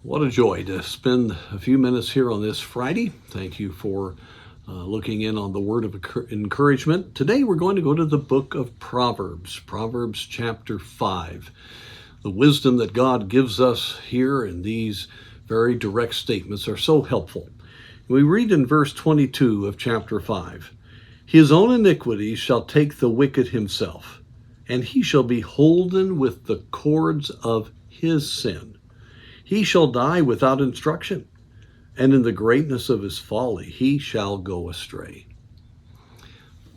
What a joy to spend a few minutes here on this Friday. Thank you for looking in on the word of encouragement. Today we're going to go to the book of Proverbs, Proverbs chapter 5. The wisdom that God gives us here in these very direct statements are so helpful. We read in verse 22 of chapter 5, "His own iniquity shall take the wicked himself, and he shall be holden with the cords of his sin. He shall die without instruction, and in the greatness of his folly he shall go astray."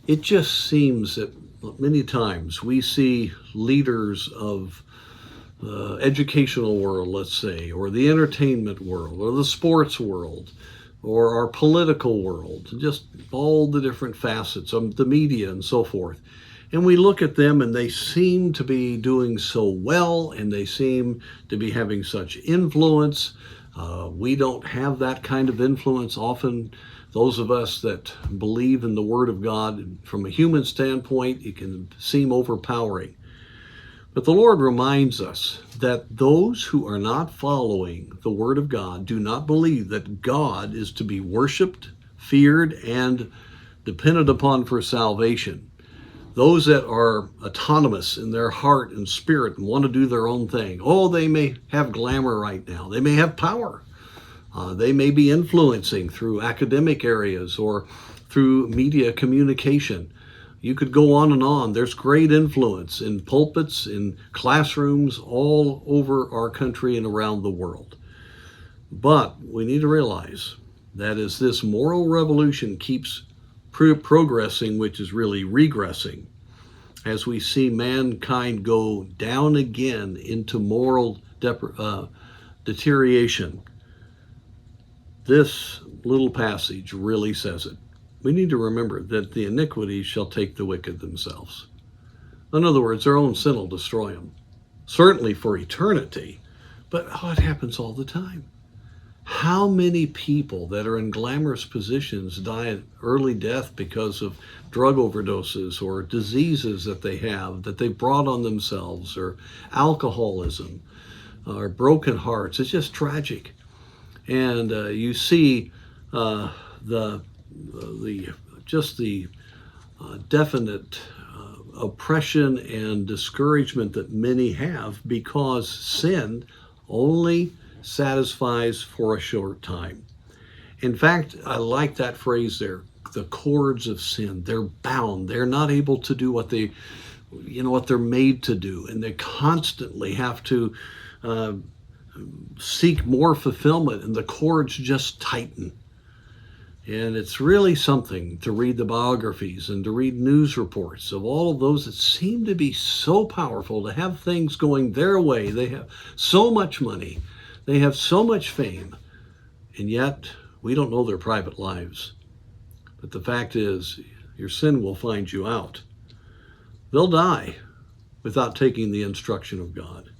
It just seems that many times we see leaders of the educational world, let's say, or the entertainment world, or the sports world, or our political world, just all the different facets of the media and so forth. And we look at them and they seem to be doing so well, and they seem to be having such influence. We don't have that kind of influence. Often those of us that believe in the Word of God, from a human standpoint, it can seem overpowering. But the Lord reminds us that those who are not following the Word of God do not believe that God is to be worshiped, feared, and depended upon for salvation. Those that are autonomous in their heart and spirit and want to do their own thing. Oh, they may have glamour right now. They may have power. They may be influencing through academic areas or through media communication. You could go on and on. There's great influence in pulpits, in classrooms, all over our country and around the world. But we need to realize that as this moral revolution keeps progressing, which is really regressing, as we see mankind go down again into moral deterioration, this little passage really says it. We need to remember that the iniquity shall take the wicked themselves. In other words, their own sin will destroy them, certainly for eternity, but it happens all the time. How many people that are in glamorous positions die an early death because of drug overdoses or diseases that they have, that they brought on themselves, or alcoholism, or broken hearts? It's just tragic. And you see the definite oppression and discouragement that many have, because sin only satisfies for a short time. In fact, I like that phrase there, the cords of sin. They're bound. They're not able to do what they're made to do, and they constantly have to seek more fulfillment, and the cords just tighten. And it's really something to read the biographies and to read news reports of all of those that seem to be so powerful, to have things going their way. They have so much money. They have so much fame, and yet we don't know their private lives. But the fact is, your sin will find you out. They'll die without taking the instruction of God,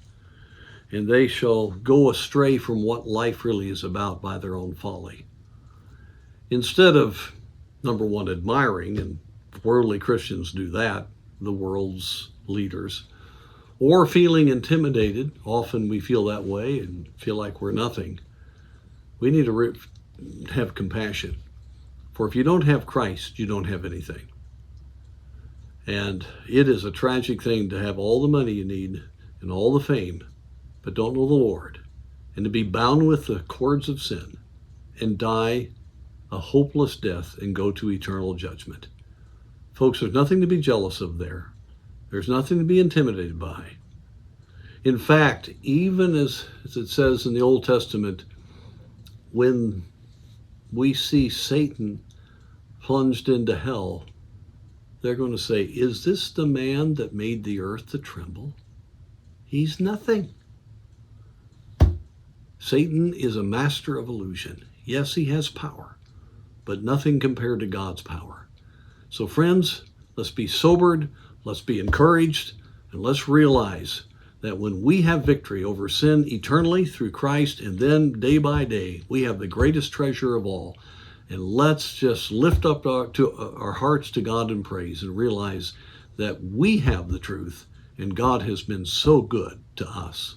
and they shall go astray from what life really is about by their own folly. Instead of, number one, admiring, and worldly Christians do that, the world's leaders, or feeling intimidated. Often we feel that way and feel like we're nothing. We need to have compassion. For if you don't have Christ, you don't have anything. And it is a tragic thing to have all the money you need and all the fame, but don't know the Lord, and to be bound with the cords of sin and die a hopeless death and go to eternal judgment. Folks, there's nothing to be jealous of there. There's nothing to be intimidated by. In fact, even as it says in the Old Testament, when we see Satan plunged into hell, they're going to say, "Is this the man that made the earth to tremble?" He's nothing. Satan is a master of illusion. Yes, he has power, but nothing compared to God's power. So friends, let's be sobered, let's be encouraged, and let's realize that when we have victory over sin eternally through Christ, and then day by day, we have the greatest treasure of all. And let's just lift up our hearts to God in praise and realize that we have the truth, and God has been so good to us.